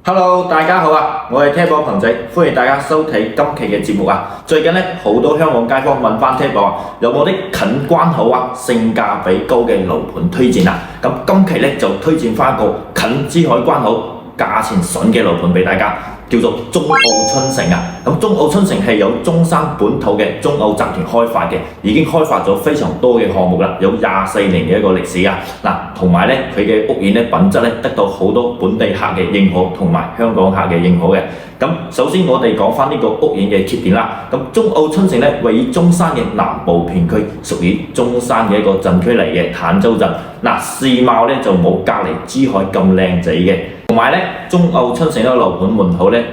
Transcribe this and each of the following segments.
Hello，大家好啊！我係 Tabor 鵬仔，歡迎大家收睇今期嘅節目啊！最近咧好多香港街坊問翻 Tabor 啊，有冇啲近關口啊、性價比高嘅樓盤推薦啊？咁今期咧就推薦翻一個近珠海關口、價錢筍嘅樓盤俾大家，叫做中澳春城啊！咁中澳春城係由中山本土嘅中澳集團開發嘅，已經開發咗非常多嘅項目啦，有24年嘅一個歷史啊！嗱，同埋咧佢嘅屋苑咧品質咧得到好多本地客嘅認可，同埋香港客嘅認可嘅。咁首先我哋講翻呢個屋苑嘅缺點啦。咁中澳春城咧位於中山嘅南部片區，屬於中山嘅一個鎮區嚟嘅坦洲鎮。嗱，市貌咧就冇隔離珠海咁靚仔嘅，同埋咧中澳春城呢個樓盤門口咧，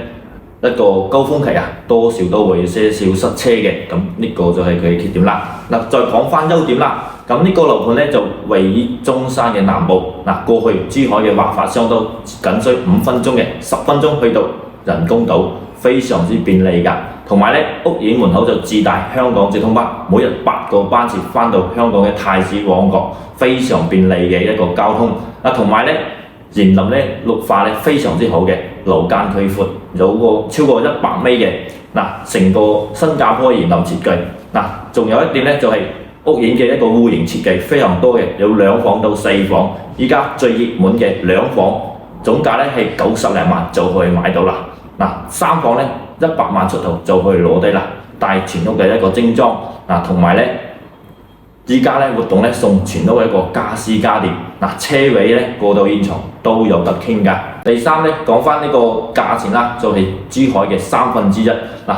一個高峰期啊，多少都會有些少塞車嘅，咁呢個就係佢嘅缺點啦。嗱，再講翻優點啦，咁呢個樓盤咧就位於中山嘅南部。嗱，過去珠海嘅劃發商都僅需5分鐘嘅，10分鐘去到人工島，非常之便利㗎。同埋咧，屋苑門口就自帶香港直通巴，每日8個班次翻到香港嘅太子旺角，非常便利嘅一個交通。同埋咧，園林咧綠化咧非常之好嘅，樓間距闊，有個超過100米嘅。成個新加坡園林設計。仲有一點咧就係屋苑嘅一個戶型設計非常多嘅，有2房到4房。依家最熱門嘅2房，總價咧係90零萬就可以買到啦。3房咧100萬出頭就可以攞低啦，帶全屋嘅一個精裝。同埋咧，依家咧活動咧送全屋嘅一個家私家電。車位咧過到現場都有得傾㗎。第三咧講翻呢個價錢啦，就係珠海嘅1/3。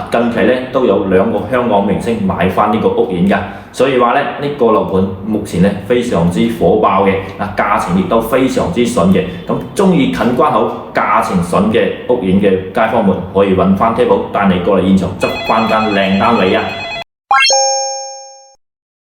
近期咧都有2個香港明星買翻呢個屋苑㗎，所以話咧呢個樓盤目前咧非常之火爆嘅，價錢亦都非常之筍嘅。咁中意近關口、價錢筍嘅屋苑嘅街坊們可以揾翻 Tabor 帶你過嚟現場執翻間靚單位啊！